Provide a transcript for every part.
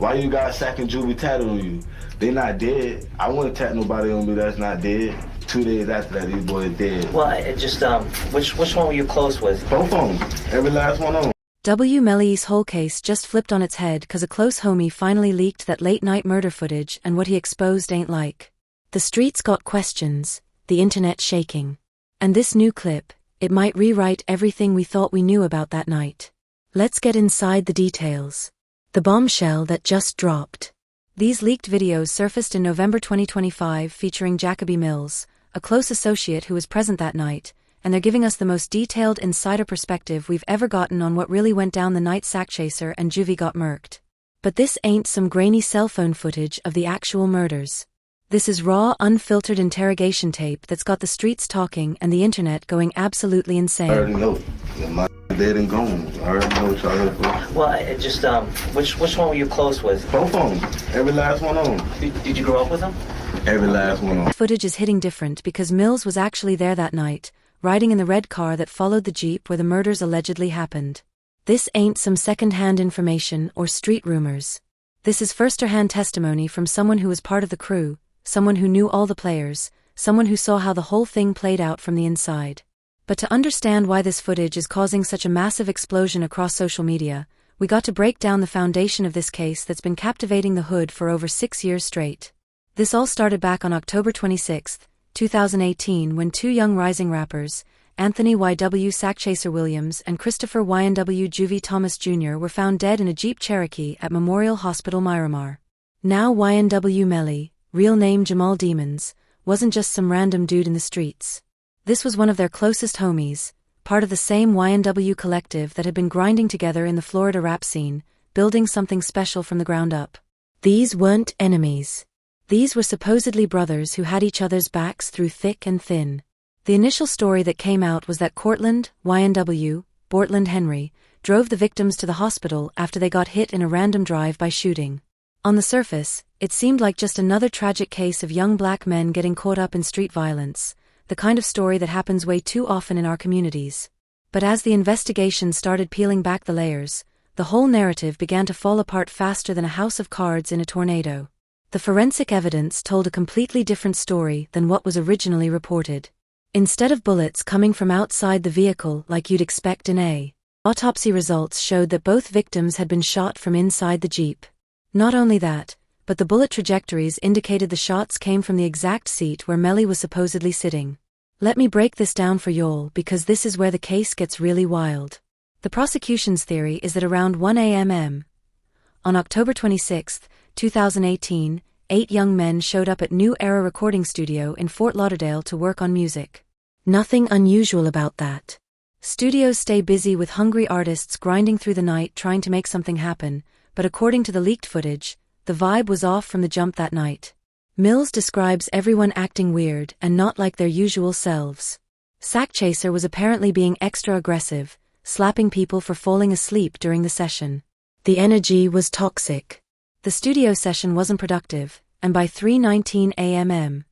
Why you got Sack and Juvie tatted on you? They not dead. I wouldn't tat nobody on me that's not dead. 2 days after that, these boys dead. Well, it just, which one were you close with? Both of them. Every last one of them. W. Melly's whole case just flipped on its head cause a close homie finally leaked that late-night murder footage, and what he exposed ain't like. The streets got questions, the internet shaking. And this new clip, it might rewrite everything we thought we knew about that night. Let's get inside the details. The bombshell that just dropped. These leaked videos surfaced in November 2025 featuring Jacoby Mills, a close associate who was present that night, and they're giving us the most detailed insider perspective we've ever gotten on what really went down the night Sackchaser and Juvie got murked. But this ain't some grainy cell phone footage of the actual murders. This is raw, unfiltered interrogation tape that's got the streets talking and the internet going absolutely insane. I already know. My dead and gone. I already know what y'all here for. Well, it just, which one were you close with? Both of them. Every last one of them. Did you grow up with them? Every last one of them. Footage is hitting different because Mills was actually there that night, riding in the red car that followed the Jeep where the murders allegedly happened. This ain't some second-hand information or street rumors. This is first-hand testimony from someone who was part of the crew, someone who knew all the players, someone who saw how the whole thing played out from the inside. But to understand why this footage is causing such a massive explosion across social media, we got to break down the foundation of this case that's been captivating the hood for over 6 years straight. This all started back on October 26, 2018 when two young rising rappers, Anthony YW Sackchaser Williams and Christopher YNW Juvie Thomas Jr. were found dead in a Jeep Cherokee at Memorial Hospital Miramar. Now YNW Melly, real name Jamal Demons, wasn't just some random dude in the streets. This was one of their closest homies, part of the same YNW collective that had been grinding together in the Florida rap scene, building something special from the ground up. These weren't enemies. These were supposedly brothers who had each other's backs through thick and thin. The initial story that came out was that Cortland, YNW, Bortland Henry, drove the victims to the hospital after they got hit in a random drive-by shooting. On the surface, it seemed like just another tragic case of young black men getting caught up in street violence, the kind of story that happens way too often in our communities. But as the investigation started peeling back the layers, the whole narrative began to fall apart faster than a house of cards in a tornado. The forensic evidence told a completely different story than what was originally reported. Instead of bullets coming from outside the vehicle like you'd expect in a autopsy, results showed that both victims had been shot from inside the Jeep. Not only that, but the bullet trajectories indicated the shots came from the exact seat where Melly was supposedly sitting. Let me break this down for y'all because this is where the case gets really wild. The prosecution's theory is that around 1 a.m. on October 26, 2018, 8 young men showed up at New Era Recording Studio in Fort Lauderdale to work on music. Nothing unusual about that. Studios stay busy with hungry artists grinding through the night trying to make something happen, but according to the leaked footage, the vibe was off from the jump that night. Mills describes everyone acting weird and not like their usual selves. Sackchaser was apparently being extra aggressive, slapping people for falling asleep during the session. The energy was toxic. The studio session wasn't productive, and by 3:19 a.m.,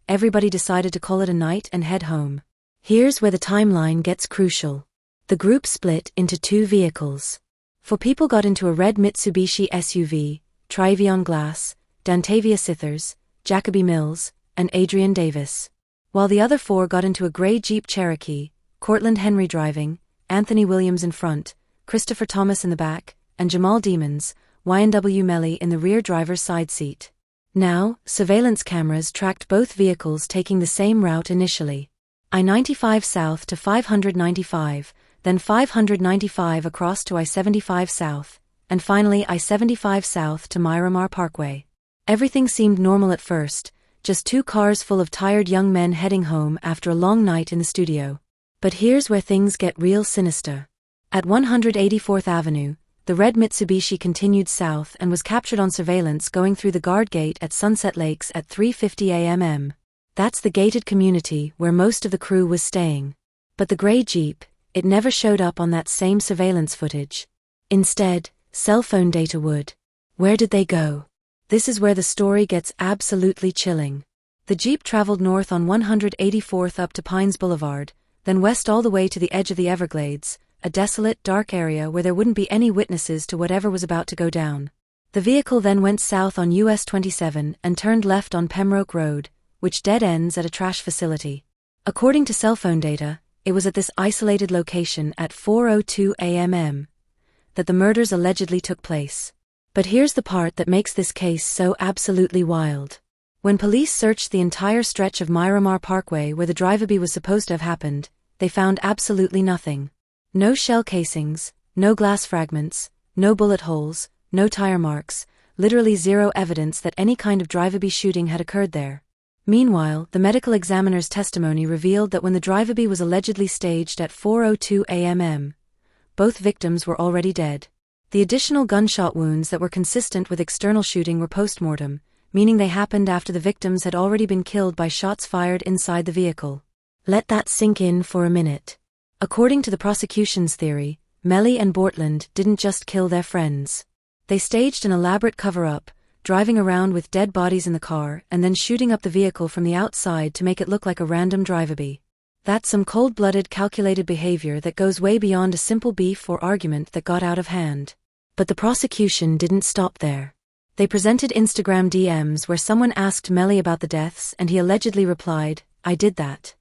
everybody decided to call it a night and head home. Here's where the timeline gets crucial. The group split into 2 vehicles. 4 people got into a red Mitsubishi SUV, Trivion Glass, Dantavia Sithers, Jacoby Mills, and Adrian Davis. While the other 4 got into a gray Jeep Cherokee, Cortland Henry driving, Anthony Williams in front, Christopher Thomas in the back, and Jamal Demons, YNW Melly in the rear driver's side seat. Now, surveillance cameras tracked both vehicles taking the same route initially. I-95 south to 595, then 595 across to I-75 south, and finally I-75 south to Miramar Parkway. Everything seemed normal at first, just 2 cars full of tired young men heading home after a long night in the studio. But here's where things get real sinister. At 184th Avenue, the red Mitsubishi continued south and was captured on surveillance going through the guard gate at Sunset Lakes at 3:50 a.m. That's the gated community where most of the crew was staying. But the gray Jeep, it never showed up on that same surveillance footage. Instead, cell phone data would. Where did they go? This is where the story gets absolutely chilling. The Jeep traveled north on 184th up to Pines Boulevard, then west all the way to the edge of the Everglades, a desolate, dark area where there wouldn't be any witnesses to whatever was about to go down. The vehicle then went south on US 27 and turned left on Pembroke Road, which dead ends at a trash facility. According to cell phone data, it was at this isolated location at 4:02 a.m. that the murders allegedly took place. But here's the part that makes this case so absolutely wild. When police searched the entire stretch of Miramar Parkway where the drive-by was supposed to have happened, they found absolutely nothing. No shell casings, no glass fragments, no bullet holes, no tire marks, literally zero evidence that any kind of drive-by shooting had occurred there. Meanwhile, the medical examiner's testimony revealed that when the drive-by was allegedly staged at 4:02 a.m., both victims were already dead. The additional gunshot wounds that were consistent with external shooting were post-mortem, meaning they happened after the victims had already been killed by shots fired inside the vehicle. Let that sink in for a minute. According to the prosecution's theory, Melly and Bortland didn't just kill their friends. They staged an elaborate cover-up, driving around with dead bodies in the car and then shooting up the vehicle from the outside to make it look like a random drive-by. That's some cold-blooded, calculated behavior that goes way beyond a simple beef or argument that got out of hand. But the prosecution didn't stop there. They presented Instagram DMs where someone asked Melly about the deaths and he allegedly replied, "I did that.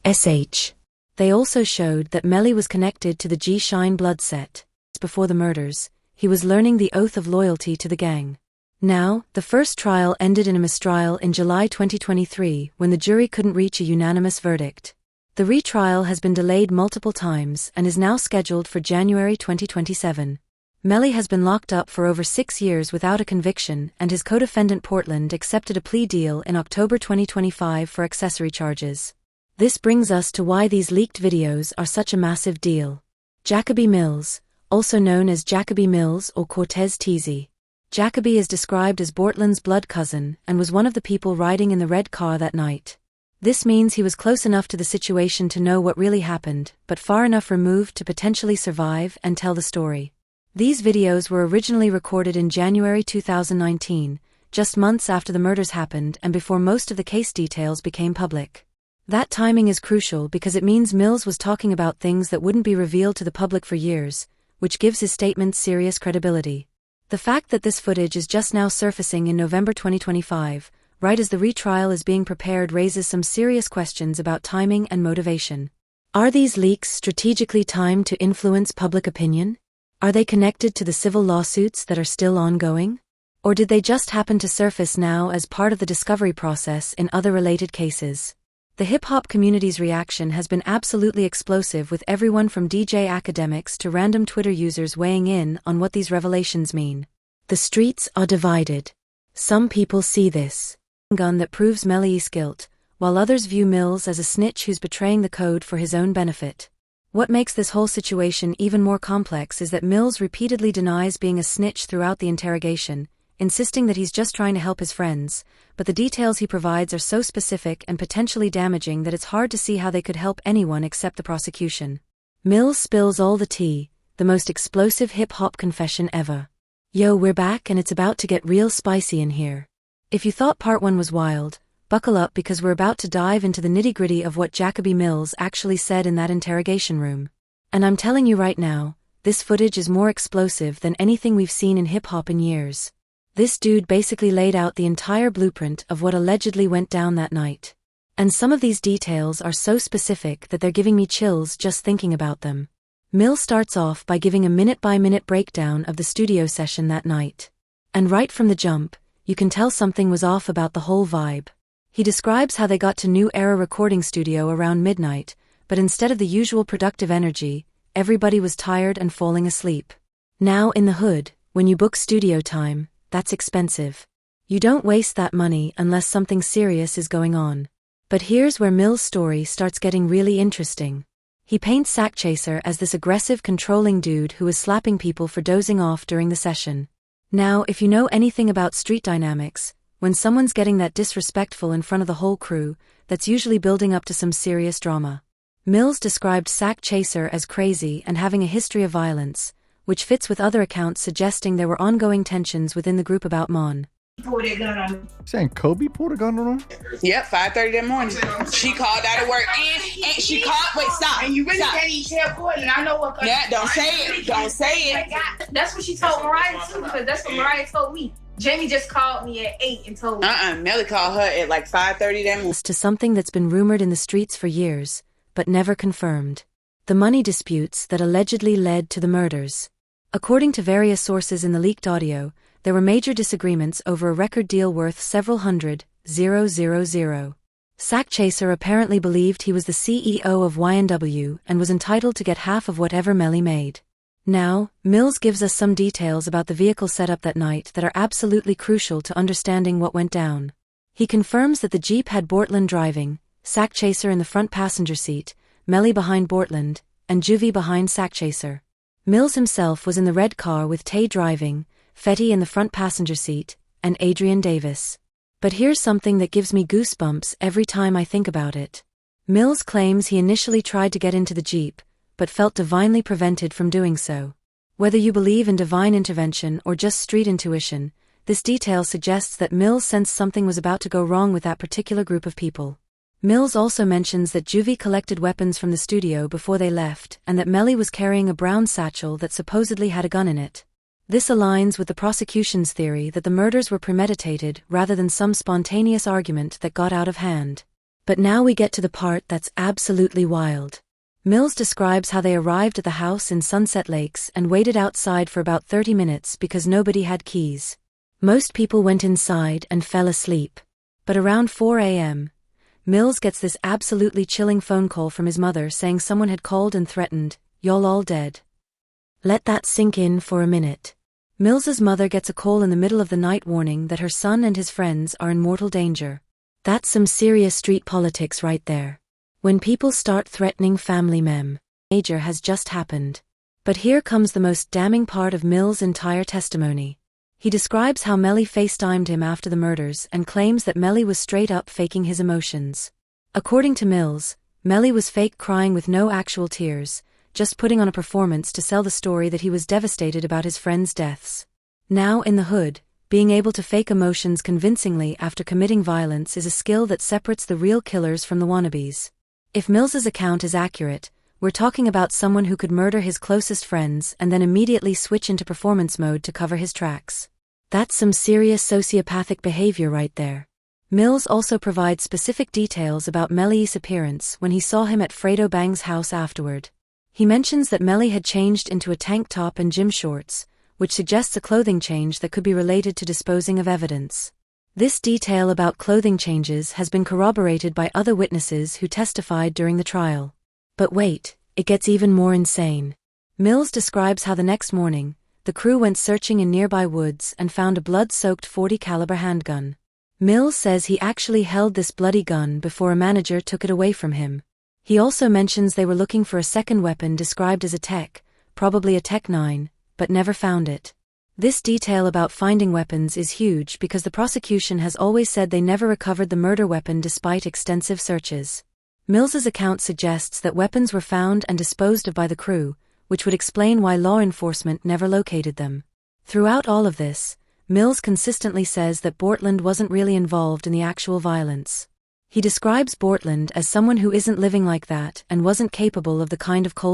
SH." They also showed that Melly was connected to the G Shine blood set. Before the murders, he was learning the oath of loyalty to the gang. Now, the first trial ended in a mistrial in July 2023 when the jury couldn't reach a unanimous verdict. The retrial has been delayed multiple times and is now scheduled for January 2027. Melly has been locked up for over 6 years without a conviction, and his co-defendant Portland accepted a plea deal in October 2025 for accessory charges. This brings us to why these leaked videos are such a massive deal. Jacoby Mills, also known as Jacoby Mills or Cortez Teasy. Jacoby is described as Bortland's blood cousin and was one of the people riding in the red car that night. This means he was close enough to the situation to know what really happened, but far enough removed to potentially survive and tell the story. These videos were originally recorded in January 2019, just months after the murders happened and before most of the case details became public. That timing is crucial because it means Mills was talking about things that wouldn't be revealed to the public for years, which gives his statements serious credibility. The fact that this footage is just now surfacing in November 2025, right as the retrial is being prepared, raises some serious questions about timing and motivation. Are these leaks strategically timed to influence public opinion? Are they connected to the civil lawsuits that are still ongoing? Or did they just happen to surface now as part of the discovery process in other related cases? The hip-hop community's reaction has been absolutely explosive, with everyone from DJ academics to random Twitter users weighing in on what these revelations mean. The streets are divided. Some people see this gun that proves Melly's guilt, while others view Mills as a snitch who's betraying the code for his own benefit. What makes this whole situation even more complex is that Mills repeatedly denies being a snitch throughout the interrogation, insisting that he's just trying to help his friends, but the details he provides are so specific and potentially damaging that it's hard to see how they could help anyone except the prosecution. Mills spills all the tea, the most explosive hip-hop confession ever. Yo, we're back and it's about to get real spicy in here. If you thought part 1 was wild, buckle up because we're about to dive into the nitty-gritty of what Jacoby Mills actually said in that interrogation room. And I'm telling you right now, this footage is more explosive than anything we've seen in hip-hop in years. This dude basically laid out the entire blueprint of what allegedly went down that night. And some of these details are so specific that they're giving me chills just thinking about them. Mills starts off by giving a minute-by-minute breakdown of the studio session that night. And right from the jump, you can tell something was off about the whole vibe. He describes how they got to New Era recording studio around midnight, but instead of the usual productive energy, everybody was tired and falling asleep. Now in the hood, when you book studio time, that's expensive. You don't waste that money unless something serious is going on. But here's where Mills' story starts getting really interesting. He paints Sack Chaser as this aggressive, controlling dude who was slapping people for dozing off during the session. Now, if you know anything about street dynamics, when someone's getting that disrespectful in front of the whole crew, that's usually building up to some serious drama. Mills described Sack Chaser as crazy and having a history of violence, which fits with other accounts suggesting there were ongoing tensions within the group about Mon. pulled that gun on me. Saying Kobe pulled a gun on her? Yep, 5:30 that morning. She called out of work and she called. Wait, stop. And you really stop. can't even tell Portland. I know what. Yeah, don't say it. Don't say it. That's what she told Mariah too, because that's what Mariah told me. Jamie just called me at 8 and told me. Melly called her at like 5:30 that morning. To something that's been rumored in the streets for years, but never confirmed. The money disputes that allegedly led to the murders. According to various sources in the leaked audio, there were major disagreements over a record deal worth several hundred, 000. Sack Chaser apparently believed he was the CEO of YNW and was entitled to get half of whatever Melly made. Now, Mills gives us some details about the vehicle setup that night that are absolutely crucial to understanding what went down. He confirms that the Jeep had Bortland driving, Sack Chaser in the front passenger seat, Melly behind Bortland, and Juvie behind Sack Chaser. Mills himself was in the red car with Tay driving, Fetty in the front passenger seat, and Adrian Davis. But here's something that gives me goosebumps every time I think about it. Mills claims he initially tried to get into the Jeep, but felt divinely prevented from doing so. Whether you believe in divine intervention or just street intuition, this detail suggests that Mills sensed something was about to go wrong with that particular group of people. Mills also mentions that Juvie collected weapons from the studio before they left and that Melly was carrying a brown satchel that supposedly had a gun in it. This aligns with the prosecution's theory that the murders were premeditated rather than some spontaneous argument that got out of hand. But now we get to the part that's absolutely wild. Mills describes how they arrived at the house in Sunset Lakes and waited outside for about 30 minutes because nobody had keys. Most people went inside and fell asleep. But around 4 a.m., Mills gets this absolutely chilling phone call from his mother saying someone had called and threatened, "Y'all all dead." Let that sink in for a minute. Mills's mother gets a call in the middle of the night warning that her son and his friends are in mortal danger. That's some serious street politics right there. When people start threatening family major has just happened. But here comes the most damning part of Mill's entire testimony. He describes how Melly FaceTimed him after the murders and claims that Melly was straight up faking his emotions. According to Mills, Melly was fake crying with no actual tears, just putting on a performance to sell the story that he was devastated about his friends' deaths. Now in the hood, being able to fake emotions convincingly after committing violence is a skill that separates the real killers from the wannabes. If Mills's account is accurate, we're talking about someone who could murder his closest friends and then immediately switch into performance mode to cover his tracks. That's some serious sociopathic behavior right there. Mills also provides specific details about Melly's appearance when he saw him at Fredo Bang's house afterward. He mentions that Melly had changed into a tank top and gym shorts, which suggests a clothing change that could be related to disposing of evidence. This detail about clothing changes has been corroborated by other witnesses who testified during the trial. But wait, it gets even more insane. Mills describes how the next morning, the crew went searching in nearby woods and found a blood-soaked .40 caliber handgun. Mills says he actually held this bloody gun before a manager took it away from him. He also mentions they were looking for a second weapon described as a Tech, probably a Tech 9, but never found it. This detail about finding weapons is huge because the prosecution has always said they never recovered the murder weapon despite extensive searches. Mills's account suggests that weapons were found and disposed of by the crew, which would explain why law enforcement never located them. Throughout all of this, Mills consistently says that Bortland wasn't really involved in the actual violence. He describes Bortland as someone who isn't living like that and wasn't capable of the kind of cold